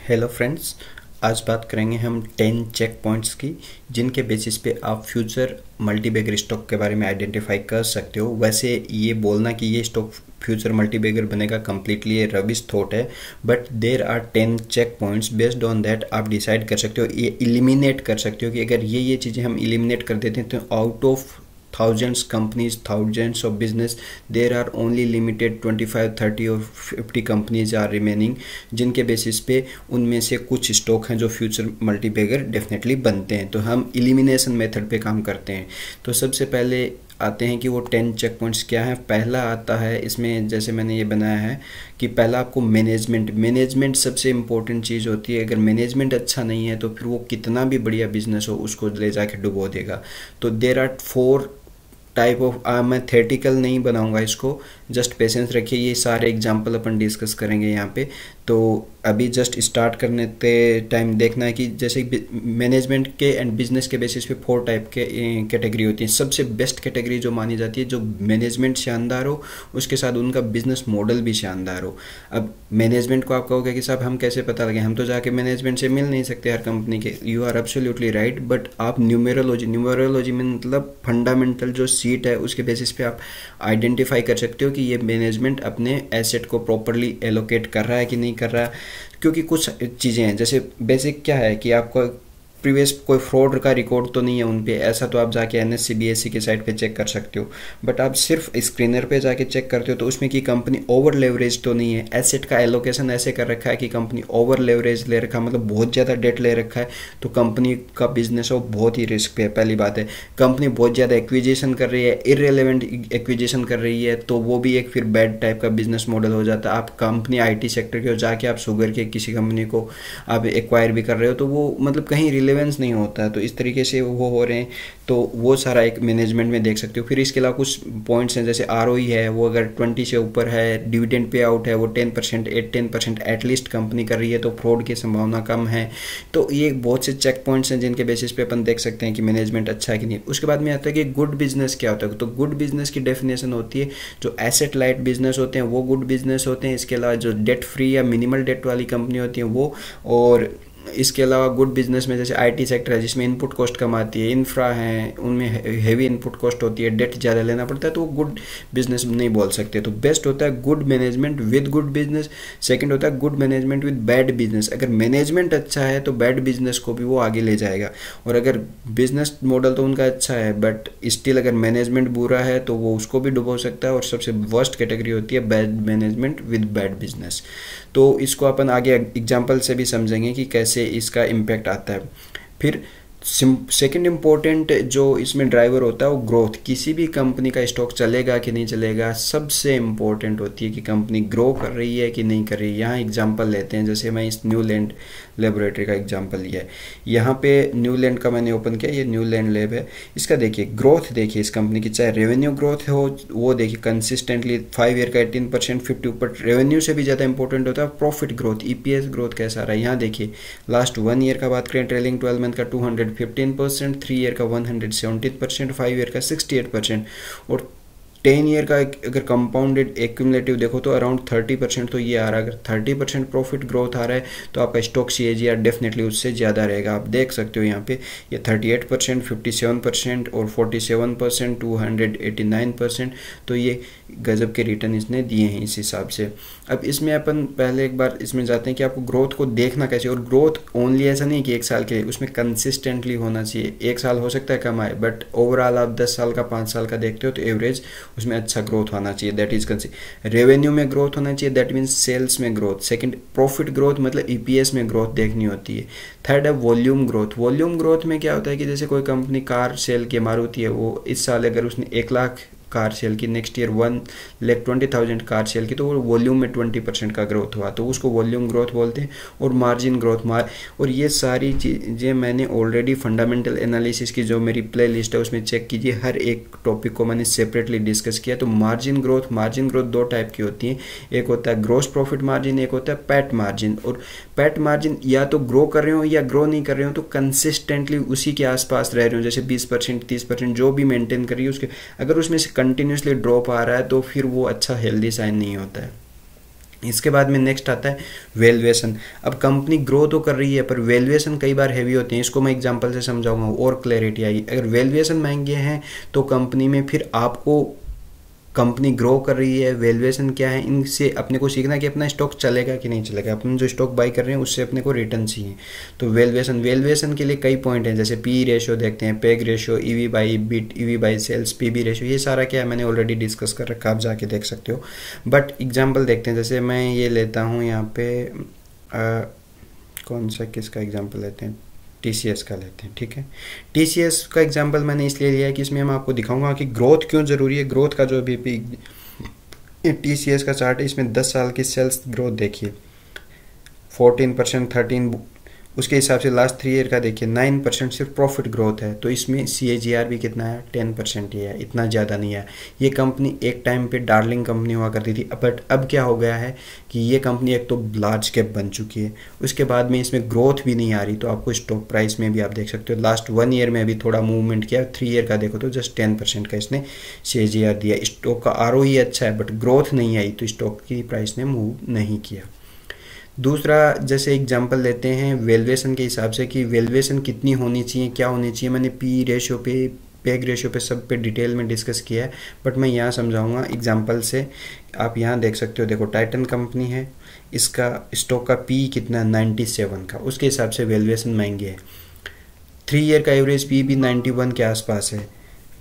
Hello friends, आज बात करेंगे हम 10 चेक पॉइंट्स की जिनके बेसिस पे आप फ्यूचर मल्टीबैगर स्टॉक के बारे में आइडेंटिफाई कर सकते हो। वैसे ये बोलना कि ये स्टॉक फ्यूचर मल्टीबैगर बनेगा कम्प्लीटली रबिश थॉट है, but there are 10 check points. Based on that आप डिसाइड कर सकते हो, ये इलिमिनेट कर सकते हो कि अगर ये चीज़ें हम इलिमिनेट कर देते हैं तो out of thousands companies, thousands of business, there are only limited 25, 30 और 50 companies are remaining, जिनके बेसिस पे उनमें से कुछ स्टॉक हैं जो फ्यूचर मल्टीबैगर डेफिनेटली बनते हैं। तो हम एलिमिनेशन मेथड पे काम करते हैं। तो सबसे पहले आते हैं कि वो 10 चेक पॉइंट्स क्या हैं। पहला आता है इसमें, जैसे मैंने ये बनाया है कि पहला आपको मैनेजमेंट सबसे इंपॉर्टेंट चीज़ होती है। अगर मैनेजमेंट अच्छा नहीं है तो फिर वो कितना भी बढ़िया बिजनेस हो उसको ले जाके डुबो देगा। तो देर आर 4 टाइप ऑफ, मैं थेटिकल नहीं बनाऊंगा इसको, जस्ट पेशेंस रखिए। ये सारे एग्जांपल अपन डिस्कस करेंगे यहाँ पे। तो अभी जस्ट स्टार्ट करने के टाइम देखना है कि जैसे मैनेजमेंट के एंड बिजनेस के बेसिस पे 4 टाइप के कैटेगरी होती है। सबसे बेस्ट कैटेगरी जो मानी जाती है, जो मैनेजमेंट शानदार हो उसके साथ उनका बिजनेस मॉडल भी शानदार हो। अब मैनेजमेंट को आप कहोगे कि साहब हम कैसे पता लगे, हम तो जाके मैनेजमेंट से मिल नहीं सकते हर कंपनी के। You are absolutely right, but आप न्यूमेरोलॉजी में मतलब फंडामेंटल जो सीट है उसके बेसिस पे आप आइडेंटिफाई कर सकते हो कि ये मैनेजमेंट अपने एसेट को प्रॉपरली एलोकेट कर रहा है कि नहीं कर रहा है। क्योंकि कुछ चीज़ें हैं, जैसे बेसिक क्या है कि आपको प्रीवियस कोई फ्रॉड का रिकॉर्ड तो नहीं है उन पे, ऐसा तो आप जाके एनएससी बीएससी की साइट पे चेक कर सकते हो। बट आप सिर्फ स्क्रीनर पे जाके चेक करते हो तो उसमें कि कंपनी ओवर लेवरेज तो नहीं है, एसेट का एलोकेशन ऐसे कर रखा है कि कंपनी ओवर लेवरेज ले रखा है, मतलब बहुत ज़्यादा डेट ले रखा है, तो कंपनी का बिजनेस हो बहुत ही रिस्क पे है। पहली बात है, कंपनी बहुत ज़्यादा एक्विजिशन कर रही है, इररेलेवेंट एक्विजिशन कर रही है, तो वो भी एक फिर बैड टाइप का बिजनेस मॉडल हो जाता है। आप कंपनी आईटी सेक्टर की हो, जाके आप शुगर के किसी कंपनी को आप एक्वायर भी कर रहे हो तो वो मतलब कहीं रिलेवेंस नहीं होता है, तो इस तरीके से वो हो रहे हैं। तो वो सारा एक मैनेजमेंट में देख सकते हो। फिर इसके अलावा कुछ पॉइंट्स हैं, जैसे आरओई है वो अगर 20 से ऊपर है, डिविडेंड पे आउट है वो 10% 10% एटलीस्ट कंपनी कर रही है, तो फ्रॉड की संभावना कम है। तो ये बहुत से चेक पॉइंट्स हैं जिनके बेसिस पे अपन देख सकते हैं कि मैनेजमेंट अच्छा है कि नहीं। उसके बाद में आता है कि गुड बिजनेस क्या होता है। तो गुड बिजनेस की डेफिनेशन होती है जो एसेट लाइट बिजनेस होते हैं वो गुड बिजनेस होते हैं। इसके अलावा जो डेट फ्री या मिनिमल डेट वाली कंपनी होती है वो, और इसके अलावा गुड बिजनेस में जैसे आईटी सेक्टर है जिसमें इनपुट कॉस्ट कम आती है, इंफ्रा है उनमें हेवी इनपुट कॉस्ट होती है, डेट ज़्यादा लेना पड़ता है, तो वो गुड बिजनेस नहीं बोल सकते। तो बेस्ट होता है good management with good business. Second होता है good management with bad business. अगर मैनेजमेंट अच्छा है तो बैड बिजनेस को भी वो आगे ले जाएगा, और अगर बिजनेस मॉडल तो उनका अच्छा है बट स्टिल अगर मैनेजमेंट बुरा है तो वो उसको भी डुबो सकता है। और सबसे वर्स्ट कैटेगरी होती है bad management with bad business. तो इसको अपन आगे एग्जाम्पल से भी समझेंगे कि कैसे इसका इम्पैक्ट आता है। फिर सेकंड इम्पोर्टेंट जो इसमें ड्राइवर होता है वो ग्रोथ। किसी भी कंपनी का स्टॉक चलेगा कि नहीं चलेगा, सबसे इम्पोर्टेंट होती है कि कंपनी ग्रो कर रही है कि नहीं कर रही है। यहाँ एग्जांपल लेते हैं, जैसे मैं इस न्यूलैंड लेबोरेटरी का एग्जांपल लिया है। यहाँ पे न्यूलैंड का मैंने ओपन किया, ये न्यूलैंड लैब है। इसका देखिए ग्रोथ देखिए इस कंपनी की, चाहे रेवेन्यू ग्रोथ हो वो देखिए कंसिस्टेंटली 5 ईयर का 18% 50 ऊपर। रेवेन्यू से भी ज़्यादा इंपॉर्टेंट होता है प्रॉफिट ग्रोथ, ईपीएस ग्रोथ कैसा रहा है। यहाँ देखिए लास्ट 1 ईयर का बात करें, ट्रेलिंग 12 मंथ का 215%, 3 ईयर का 117%, 5 ईयर का 68%, और 10 ईयर का अगर कंपाउंडेड एक्यूमुलेटिव देखो तो अराउंड 30% तो ये आ रहा है। अगर 30% प्रॉफिट ग्रोथ आ रहा है तो आपका स्टॉक सीएजीआर डेफिनेटली उससे ज़्यादा रहेगा। आप देख सकते हो यहाँ पे ये 38%, 57% और 47%, 289%, तो ये गजब के रिटर्न इसने दिए हैं इस हिसाब से। अब इसमें अपन पहले एक बार इसमें जाते हैं कि आपको ग्रोथ को देखना कैसे। और ग्रोथ ओनली ऐसा नहीं कि 1 साल के लिए, उसमें कंसिस्टेंटली होना चाहिए। 1 साल हो सकता है कम आए बट ओवरऑल आप 10 साल का 5 साल का देखते हो तो एवरेज उसमें अच्छा ग्रोथ होना चाहिए। दैट इज रेवेन्यू में ग्रोथ होना चाहिए, दैट मीन्स सेल्स में ग्रोथ। सेकंड प्रॉफिट ग्रोथ मतलब ईपीएस में ग्रोथ देखनी होती है। थर्ड है वॉल्यूम ग्रोथ। वॉल्यूम ग्रोथ में क्या होता है कि जैसे कोई कंपनी कार सेल की, मारुति है, वो इस साल अगर उसने 1 लाख कार सेल की, नेक्स्ट ईयर 1,20,000 कार सेल की, तो वो वॉल्यूम में 20% का ग्रोथ हुआ तो उसको वॉल्यूम ग्रोथ बोलते हैं। और मार्जिन ग्रोथ और ये सारी चीज़ें मैंने ऑलरेडी फंडामेंटल एनालिसिस की जो मेरी प्ले लिस्ट है उसमें चेक कीजिए, हर एक टॉपिक को मैंने सेपरेटली डिस्कस किया। तो मार्जिन ग्रोथ 2 टाइप की होती हैं, एक होता है ग्रोस प्रॉफिट मार्जिन, एक होता है पैट मार्जिन। और पैट मार्जिन या तो ग्रो कर रहे हो या ग्रो नहीं कर रहे हो तो कंसिस्टेंटली उसी के आसपास रह रहे हो, जैसे 20% 30% जो भी मेंटेन कर रही है उसके, अगर उसमें से कंटिन्यूसली ड्रॉप आ रहा है तो फिर वो अच्छा हेल्दी साइन नहीं होता है। इसके बाद में नेक्स्ट आता है वैल्यूएशन। अब कंपनी ग्रो तो कर रही है पर वैल्यूएशन कई बार हैवी होते हैं, इसको मैं एग्जांपल से समझाऊंगा और क्लैरिटी आई। अगर वैल्यूएशन महंगे हैं तो कंपनी में फिर आपको, कंपनी ग्रो कर रही है, वैल्यूएशन क्या है, इनसे अपने को सीखना कि अपना स्टॉक चलेगा कि नहीं चलेगा, अपन जो स्टॉक बाई कर रहे हैं उससे अपने को रिटर्न चाहिए। तो वैल्यूएशन के लिए कई पॉइंट हैं, जैसे पी रेशियो देखते हैं, PEG ratio, EV by bit, EV by sales, PB ratio, ये सारा क्या है मैंने ऑलरेडी डिस्कस कर रखा, आप जाके देख सकते हो। बट एग्जाम्पल देखते हैं, जैसे मैं ये लेता हूँ यहाँ पे कौन सा किसका एग्जाम्पल लेते हैं, TCS का लेते हैं, ठीक है। TCS का एग्जांपल मैंने इसलिए लिया है कि इसमें मैं आपको दिखाऊंगा कि ग्रोथ क्यों ज़रूरी है। ग्रोथ का जो भी TCS का चार्ट है, इसमें 10 साल की सेल्स ग्रोथ देखिए 14%, 13, उसके हिसाब से लास्ट 3 ईयर का देखिए 9% सिर्फ प्रॉफिट ग्रोथ है। तो इसमें CAGR भी कितना है, 10% ही है, इतना ज़्यादा नहीं है। ये कंपनी एक टाइम पे डार्लिंग कंपनी हुआ करती थी, बट अब क्या हो गया है कि ये कंपनी एक तो लार्ज कैप बन चुकी है, उसके बाद में इसमें ग्रोथ भी नहीं आ रही। तो आपको स्टॉक प्राइस में भी आप देख सकते हो लास्ट 1 ईयर में अभी थोड़ा मूवमेंट किया, 3 ईयर का देखो तो जस्ट 10% का इसने CAGR दिया। स्टॉक का ROE अच्छा है बट ग्रोथ नहीं आई, तो स्टॉक की प्राइस ने मूव नहीं किया। दूसरा जैसे एग्जांपल लेते हैं वैल्यूएशन के हिसाब से कि वैल्यूएशन कितनी होनी चाहिए, क्या होनी चाहिए। मैंने पी रेशियो पे, पेग रेशियो पे, सब पे डिटेल में डिस्कस किया है, बट मैं यहाँ समझाऊंगा एग्जांपल से। आप यहाँ देख सकते हो, देखो टाइटन कंपनी है, इसका स्टॉक का पी कितना है 97 का, उसके हिसाब से वैल्यूएशन महंगी है। 3 ईयर का एवरेज पी भी 91 के आसपास है,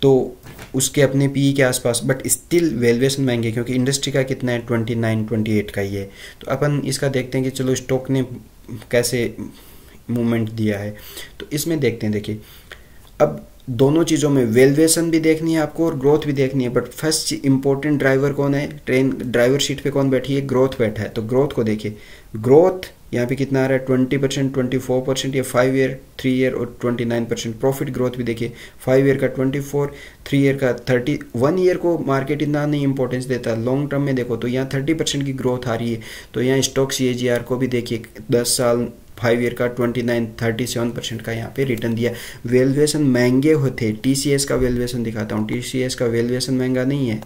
तो उसके अपने पी के आसपास, बट स्टिल वैल्यूएशन महंगे क्योंकि इंडस्ट्री का कितना है 29, 28 का ही है। तो अपन इसका देखते हैं कि चलो स्टॉक ने कैसे मूवमेंट दिया है। तो इसमें देखते हैं, देखिए अब दोनों चीज़ों में वैल्यूएशन भी देखनी है आपको और ग्रोथ भी देखनी है, बट फर्स्ट इंपॉर्टेंट ड्राइवर कौन है, ट्रेन ड्राइवर सीट पे कौन बैठी है, ग्रोथ बैठा है। तो ग्रोथ को देखिए, ग्रोथ यहाँ पे कितना आ रहा है 20%, 24%, ये 5 ईयर, 3 ईयर और 29%। प्रॉफिट ग्रोथ भी देखिए 5 ईयर का 24, 3 ईयर का 30। 1 ईयर को मार्केट इतना नहीं इंपॉर्टेंस देता, लॉन्ग टर्म में देखो तो यहाँ 30% की ग्रोथ आ रही है। तो यहाँ स्टॉक CAGR को भी देखिए 10 साल 5 ईयर का 29, 37% का यहाँ पे रिटर्न दिया। वैल्यूएशन महंगे होते, TCS का वैल्यूएशन दिखाता हूँ, TCS का वैल्यूएशन महंगा नहीं है।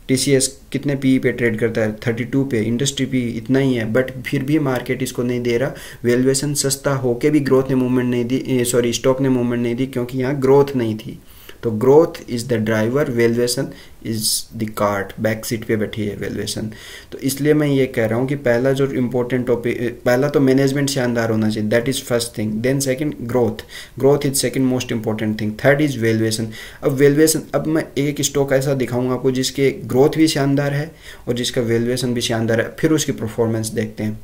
TCS कितने पी पे ट्रेड करता है, 32 पे, इंडस्ट्री पी इतना ही है, बट फिर भी मार्केट इसको नहीं दे रहा। वैल्यूएशन सस्ता होके भी ग्रोथ ने मूवमेंट नहीं दी, सॉरी स्टॉक ने मूवमेंट नहीं दी क्योंकि यहाँ ग्रोथ नहीं थी। तो growth is the driver, valuation is the cart, back seat पे बैठी है वैल्यूएशन। तो इसलिए मैं ये कह रहा हूँ कि पहला जो इम्पोर्टेंट टॉपिक, पहला तो मैनेजमेंट शानदार होना चाहिए, that is first thing. Then second growth, growth is second most important thing. Third is valuation. अब वैल्यूएशन, अब मैं एक स्टॉक ऐसा दिखाऊंगा आपको जिसके ग्रोथ भी शानदार है और जिसका वैल्यूएशन भी शानदार है, फिर उसकी परफॉर्मेंस देखते हैं।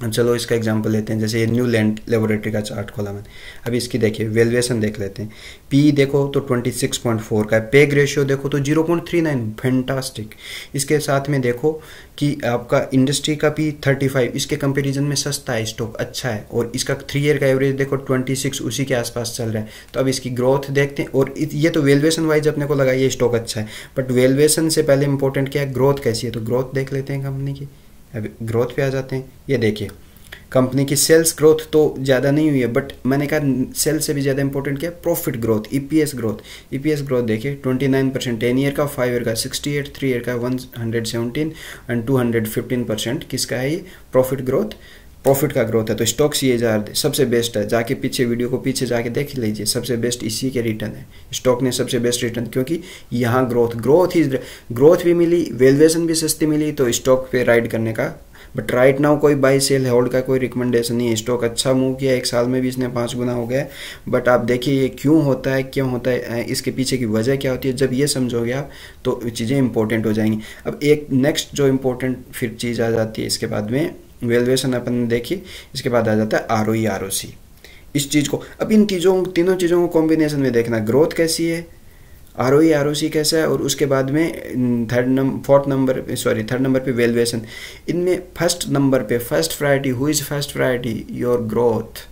अब चलो इसका एग्जांपल लेते हैं, जैसे ये न्यू लैंड लेबोरेटरी का चार्ट खोला मैंने, अब इसकी देखिए वैल्यूएशन देख लेते हैं। पी देखो तो 26.4 का है, पेग रेशियो देखो तो 0.39, फैंटास्टिक। इसके साथ में देखो कि आपका इंडस्ट्री का पी 35, इसके कंपैरिजन में सस्ता है, स्टॉक अच्छा है, और इसका 3 ईयर का एवरेज देखो 26, उसी के आसपास चल रहा है। तो अब इसकी ग्रोथ देखते हैं, और ये तो वैल्यूएशन वाइज अपने को लगा ये स्टॉक अच्छा है, बट वैल्यूएशन से पहले इंपॉर्टेंट क्या है, ग्रोथ कैसी है। तो ग्रोथ देख लेते हैं कंपनी की। अब ग्रोथ पे आ जाते हैं, ये देखिए कंपनी की सेल्स ग्रोथ तो ज़्यादा नहीं हुई है, बट मैंने कहा सेल्स से भी ज़्यादा इंपॉर्टेंट क्या है, profit growth, EPS growth. EPS growth देखिए 29%, 10 ईयर का, 5 ईयर का 68, 3 ईयर का 117 एंड 215%। किसका है ये, प्रॉफिट ग्रोथ, प्रॉफिट का ग्रोथ है। तो स्टॉक CAGR सबसे बेस्ट है, जाके पीछे वीडियो को पीछे जाके देख लीजिए, सबसे बेस्ट इसी के रिटर्न है। स्टॉक ने सबसे बेस्ट रिटर्न, क्योंकि यहाँ ग्रोथ भी मिली, वैल्यूएशन भी सस्ती मिली, तो स्टॉक पे राइड करने का। बट राइट नाउ कोई बाई सेल होल्ड का कोई रिकमेंडेशन नहीं है। स्टॉक अच्छा मूव किया, 1 साल में भी इसने 5 गुना हो गया। बट आप देखिए ये क्यों होता है, इसके पीछे की वजह क्या होती है, जब ये समझोगे आप तो चीज़ें इंपॉर्टेंट हो जाएंगी। अब एक नेक्स्ट जो इंपॉर्टेंट फिर चीज़ आ जाती है इसके बाद में, वैल्यूएशन अपन ने देखी, इसके बाद आ जाता है ROE ROC। इस चीज़ को अब इन तीनों चीज़ों को कॉम्बिनेशन में देखना, ग्रोथ कैसी है, ROE ROC कैसा है, और उसके बाद में थर्ड नंबर पे वैल्यूएशन। इनमें फर्स्ट नंबर पे first priority, who is first priority, your growth.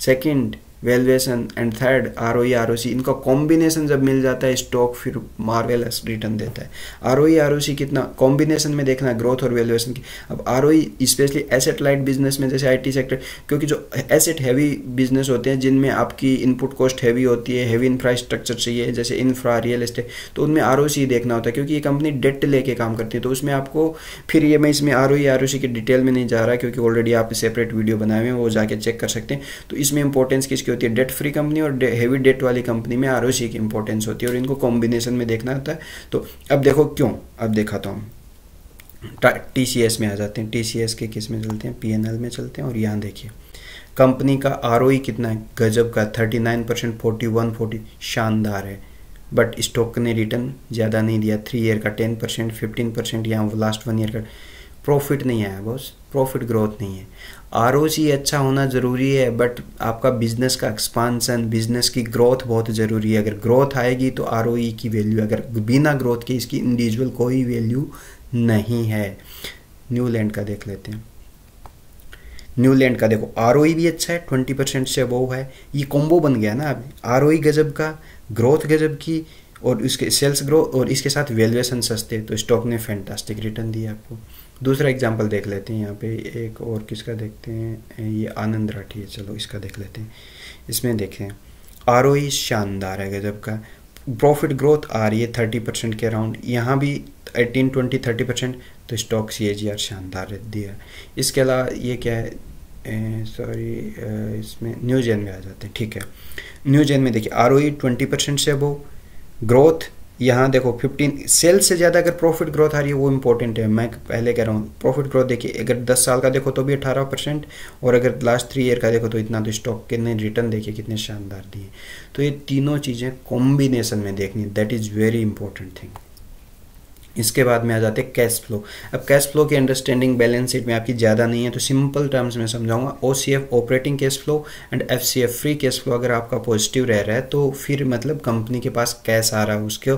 Second valuation and third ROE ROC, इनका कॉम्बिनेशन जब मिल जाता है स्टॉक फिर मार्वेलस रिटर्न देता है। आरओई आरओसी कितना कॉम्बिनेशन में देखना ग्रोथ और वैल्यूएशन की। अब ROE specially asset light business में जैसे आईटी सेक्टर, क्योंकि जो एसेट हैवी बिजनेस होते हैं जिनमें आपकी इनपुट कॉस्ट हैवी होती है, हैवी इंफ्रास्ट्रक्चर चाहिए जैसे इंफ्रा रियल एस्टेट, तो उनमें आरओसी देखना होता है क्योंकि ये कंपनी डेट लेके काम करती है। तो उसमें आपको फिर ये मैं इसमें आरओई आरओसी की डिटेल में नहीं जा रहा क्योंकि ऑलरेडी आप सेपरेट वीडियो बनाए हुए हैं, वो जाके चेक कर सकते हैं। तो इसमें इंपॉर्टेंस किसकी होती है, डेट फ्री कंपनी और हेवी डेट वाली कंपनी में आरओसी की इंपॉर्टेंस होती है और इनको कॉम्बिनेशन में देखना होता है। तो अब देखो क्यों, अब दिखाता हूँ। टीसीएस में आ जाते हैं, टीसीएस के किस में चलते हैं, पीएनएल में चलते हैं और यहाँ देखिए कंपनी का आरओई कितना है, गजब का 39%, 41, 40, शानदार है। बट स्टॉक ने रिटर्न ज़्यादा नहीं दिया, 3 ईयर का 10%, 15%, यहाँ लास्ट 1 ईयर का प्रॉफिट नहीं आया बॉस, प्रॉफिट ग्रोथ नहीं है। आरओसी अच्छा होना ज़रूरी है बट आपका बिजनेस का एक्सपांसन, बिजनेस की ग्रोथ बहुत ज़रूरी है। अगर ग्रोथ आएगी तो आरओई की वैल्यू, अगर बिना ग्रोथ के इसकी इंडिविजुअल कोई वैल्यू नहीं है। न्यूलैंड का देख लेते हैं। न्यूलैंड का देखो आरओई भी अच्छा है, 20% से अबव है, ये कॉम्बो बन गया ना। अब आरओई गजब का, ग्रोथ गजब की और उसके सेल्स ग्रोथ और इसके साथ वैल्यूएशन सस्ते, तो स्टॉक ने फैंटास्टिक रिटर्न दिया आपको। दूसरा एग्जांपल देख लेते हैं, यहाँ पे एक और किसका देखते हैं, ये आनंद राठी है, चलो इसका देख लेते हैं। इसमें देखें आरओई शानदार है गजब का, प्रॉफिट ग्रोथ आ रही है 30% के अराउंड, यहाँ भी 18, 20, 30%, तो स्टॉक CAGR शानदार दिया। इसके अलावा ये क्या है, सॉरी इसमें न्यूजेन में आ जाते हैं, ठीक है। न्यूजेन में देखिए आरओई 20% से अबव, ग्रोथ यहाँ देखो 15, सेल्स से ज़्यादा अगर प्रॉफिट ग्रोथ आ रही है वो इंपॉर्टेंट है। मैं पहले कह रहा हूँ प्रॉफिट ग्रोथ देखिए, अगर 10 साल का देखो तो भी 18% और अगर लास्ट 3 ईयर का देखो तो इतना, तो स्टॉक के ने रिटर्न देखिए कितने शानदार दिए। तो ये तीनों चीज़ें कॉम्बिनेशन में देखनी, that is very important thing. इसके बाद में आ जाते हैं कैश फ्लो। अब कैश फ्लो की अंडरस्टैंडिंग बैलेंस शीट में आपकी ज़्यादा नहीं है तो सिंपल टर्म्स में समझाऊंगा। OCF operating cash flow and FCF free cash flow अगर आपका पॉजिटिव रह रहा है तो फिर मतलब कंपनी के पास कैश आ रहा है उसके।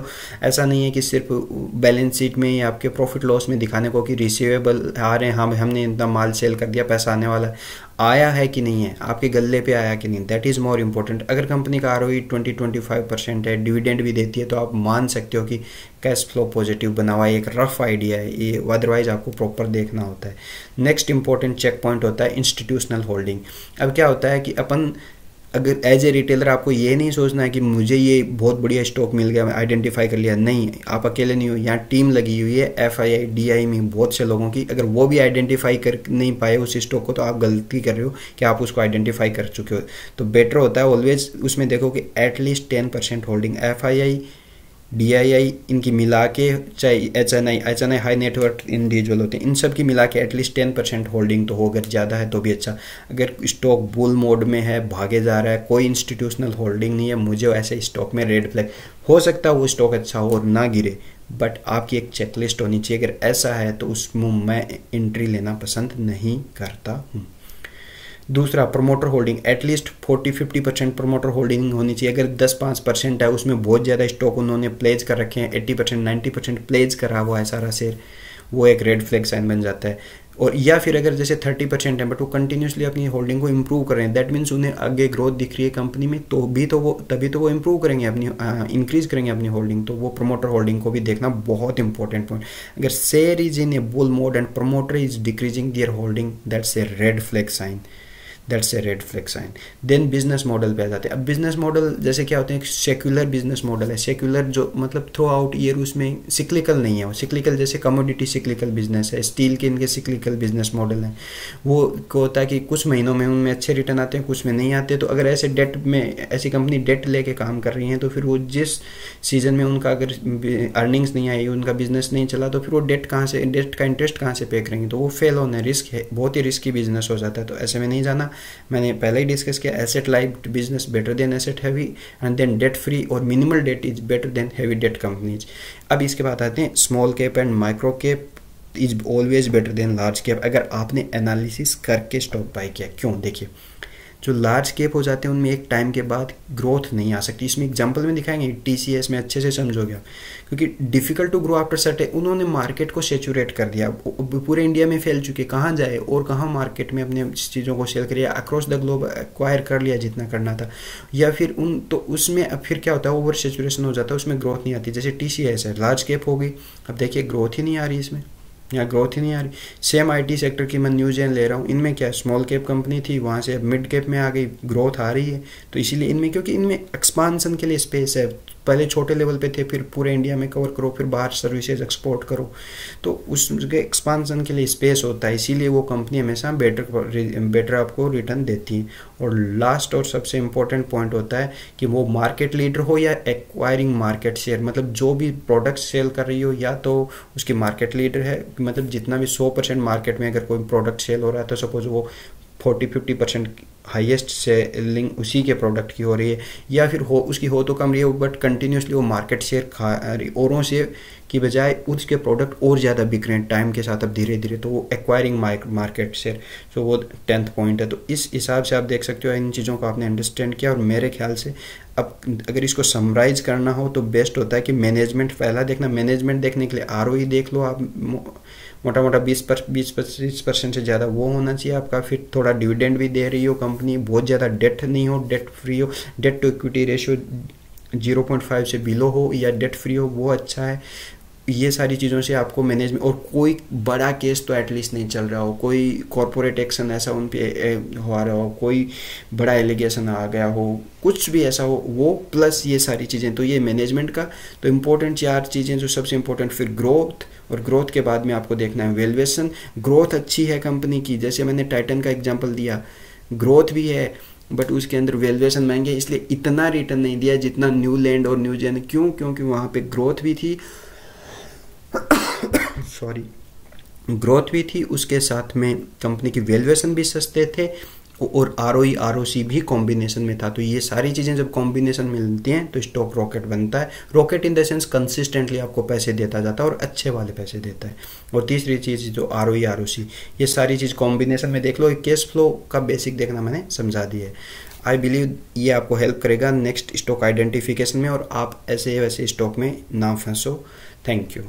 ऐसा नहीं है कि सिर्फ बैलेंस शीट में या आपके प्रॉफिट लॉस में दिखाने को कि रिसीवेबल आ रहे हैं, हमने इतना माल सेल कर दिया, पैसा आने वाला है, आया है कि नहीं है, आपके गले पे आया कि नहीं, दैट इज़ मोर इम्पोर्टेंट। अगर कंपनी का आरओई 20-25% है, डिविडेंड भी देती है, तो आप मान सकते हो कि कैश फ्लो पॉजिटिव बना हुआ है। एक रफ आइडिया है ये, अदरवाइज आपको प्रॉपर देखना होता है। नेक्स्ट इंपॉर्टेंट चेक पॉइंट होता है इंस्टीट्यूशनल होल्डिंग। अब क्या होता है कि अपन अगर एज ए रिटेलर आपको ये नहीं सोचना है कि मुझे ये बहुत बढ़िया स्टॉक मिल गया, मैं आइडेंटिफाई कर लिया, नहीं, आप अकेले नहीं हो, यहाँ टीम लगी हुई है FII DI में बहुत से लोगों की। अगर वो भी आइडेंटिफाई कर नहीं पाए उस स्टॉक को तो आप गलती कर रहे हो कि आप उसको आइडेंटिफाई कर चुके हो। तो बेटर होता है ऑलवेज उसमें देखो कि एटलीस्ट 10% होल्डिंग, FII DII इनकी मिला के, चाहे HNI हाई नेटवर्क इंडिविजुअल होते हैं, इन सब की मिला के एटलीस्ट 10% होल्डिंग तो हो, अगर ज़्यादा है तो भी अच्छा। अगर स्टॉक बुल मोड में है, भागे जा रहा है, कोई इंस्टीट्यूशनल होल्डिंग नहीं है, मुझे ऐसे स्टॉक में रेड फ्लैग, हो सकता है वो स्टॉक अच्छा हो और ना गिरे, बट आपकी एक चेकलिस्ट होनी चाहिए। अगर ऐसा है तो उसमें मैं एंट्री लेना पसंद नहीं करता हूँ। दूसरा promoter holding, at least 40-50% promoter holding होनी चाहिए। अगर 10-5% है, उसमें बहुत ज़्यादा स्टॉक उन्होंने प्लेज कर रखे हैं, 80% 90% प्लेज करा हुआ है सारा शेयर, वो एक रेड फ्लैग साइन बन जाता है। और या फिर अगर जैसे 30% है बट वो कंटिन्यूसली अपनी होल्डिंग को इंप्रूव कर रहे हैं, दैट मीन्स उन्हें आगे ग्रोथ दिख रही है कंपनी में, तो तभी तो वो इंप्रूव करेंगे अपनी, इंक्रीज करेंगे अपनी होल्डिंग। तो वो प्रमोटर होल्डिंग को भी देखना बहुत इंपॉर्टेंट पॉइंट। अगर share is in a bull mode and promoter is decreasing their holding, that's a red flag sign, that's a red flag sign. Then business model पे आ जाते हैं। अब बिजनेस मॉडल जैसे क्या होते हैं, सेक्युलर बिजनेस मॉडल है। सेक्युलर जो मतलब थ्रू आउट ईयर उसमें सिक्लिकल नहीं है, वो सिक्लिकल जैसे कमोडिटी सिक्लिकल बिजनेस है, स्टील के इनके सिक्लिकल बिजनेस मॉडल हैं। वो को होता है कि कुछ महीनों में उनमें अच्छे रिटर्न आते हैं, कुछ में नहीं आते। तो अगर ऐसे डेट में ऐसी कंपनी डेट लेके काम कर रही हैं तो फिर वो जिस सीजन में उनका अगर अर्निंग्स नहीं आई, उनका बिजनेस नहीं चला, तो फिर वो डेट का इंटरेस्ट कहाँ से पे करेंगे, तो वो फेल होने रिस्क है, बहुत ही रिस्की बिजनेस हो जाता है। तो ऐसे में नहीं जाना। मैंने पहले ही डिस्कस किया, asset light business better than asset heavy, and then debt free और minimal debt is better than heavy debt companies. अब इसके बाद आते हैं small cap and micro cap is always better than large cap, अगर आपने analysis करके stock bye किया। क्यों, देखिए जो लार्ज कैप हो जाते हैं उनमें एक टाइम के बाद ग्रोथ नहीं आ सकती। इसमें एग्जांपल में दिखाएंगे, TCS में अच्छे से समझोगे आप, क्योंकि difficult to grow after certain, उन्होंने मार्केट को सेचुरेट कर दिया, पूरे इंडिया में फैल चुके, कहाँ जाए और कहाँ मार्केट में अपने चीज़ों को सेल करिए, अक्रॉस द ग्लोब एक्वायर कर लिया जितना करना था, या फिर उन तो उसमें अब फिर क्या होता है, ओवर सेचुरेशन हो जाता है, उसमें ग्रोथ नहीं आती। जैसे TCS है, लार्ज कैप हो गई, अब देखिए ग्रोथ ही नहीं आ रही इसमें, यहाँ ग्रोथ ही नहीं आ रही। सेम IT सेक्टर की मैं न्यूजेन ले रहा हूँ, इनमें क्या स्मॉल कैप कंपनी थी, वहाँ से अब मिड कैप में आ गई, ग्रोथ आ रही है। तो इसीलिए इनमें, क्योंकि इनमें एक्सपांसन के लिए स्पेस है, पहले छोटे लेवल पे थे, फिर पूरे इंडिया में कवर करो, फिर बाहर सर्विसेज एक्सपोर्ट करो, तो उसके एक्सपांसन के लिए स्पेस होता है, इसीलिए वो कंपनी हमेशा बेटर आपको रिटर्न देती है। और लास्ट और सबसे इम्पोर्टेंट पॉइंट होता है कि वो मार्केट लीडर हो या एक्वायरिंग मार्केट शेयर, मतलब जो भी प्रोडक्ट सेल कर रही हो या तो उसकी मार्केट लीडर है, मतलब जितना भी 100% मार्केट में अगर कोई प्रोडक्ट सेल हो रहा है तो सपोज वो 40-50% हाईएस्ट सेलिंग उसी के प्रोडक्ट की हो रही है, या फिर हो उसकी हो तो कम रही है बट कंटिन्यूसली वो मार्केट शेयर खा रही, औरों से की बजाय उसके प्रोडक्ट और ज़्यादा बिक रहे हैं टाइम के साथ अब धीरे धीरे, तो वो एक्वायरिंग मार्केट शेयर, तो वो 10th पॉइंट है। तो इस हिसाब से आप देख सकते हो इन चीज़ों को आपने अंडरस्टैंड किया। और मेरे ख्याल से अब अगर इसको समराइज करना हो तो बेस्ट होता है कि मैनेजमेंट पहला देखना, मैनेजमेंट देखने के लिए ROE देख लो आप, मोटा मोटा 20-25% से ज़्यादा वो होना चाहिए आपका। फिर थोड़ा डिविडेंड भी दे रही हो कंपनी, बहुत ज़्यादा डेट नहीं हो, डेट फ्री हो, डेट टू इक्विटी रेशियो 0.5 से बिलो हो या डेट फ्री हो, वो अच्छा है। ये सारी चीज़ों से आपको मैनेजमेंट, और कोई बड़ा केस तो एटलीस्ट नहीं चल रहा हो, कोई कॉरपोरेट एक्शन ऐसा उन पे हो रहा हो, कोई बड़ा एलिगेशन आ गया हो, कुछ भी ऐसा हो वो, प्लस ये सारी चीज़ें, तो ये मैनेजमेंट का तो इम्पोर्टेंट 4 चीज़ें जो सबसे इम्पोर्टेंट। फिर ग्रोथ, और ग्रोथ के बाद में आपको देखना है वैल्यूएशन। ग्रोथ अच्छी है कंपनी की, जैसे मैंने टाइटन का एग्जांपल दिया, ग्रोथ भी है बट उसके अंदर वैल्यूएशन महंगे, इसलिए इतना रिटर्न नहीं दिया जितना न्यूलैंड और न्यूजेन। क्यों? क्योंकि वहाँ पे ग्रोथ भी थी सॉरी, ग्रोथ भी थी, उसके साथ में कंपनी की वैल्यूएशन भी सस्ते थे, और ROE ROC भी कॉम्बिनेशन में था। तो ये सारी चीज़ें जब कॉम्बिनेशन में मिलती हैं तो स्टॉक रॉकेट बनता है। Rocket in the sense consistently आपको पैसे देता जाता है और अच्छे वाले पैसे देता है। और तीसरी चीज़ जो ROE ROC, ये सारी चीज़ कॉम्बिनेशन में देख लो। कैश फ्लो का बेसिक देखना मैंने समझा दिया है। आई बिलीव ये आपको हेल्प करेगा नेक्स्ट स्टॉक आइडेंटिफिकेशन में, और आप ऐसे वैसे स्टॉक में ना फंसो। Thank you.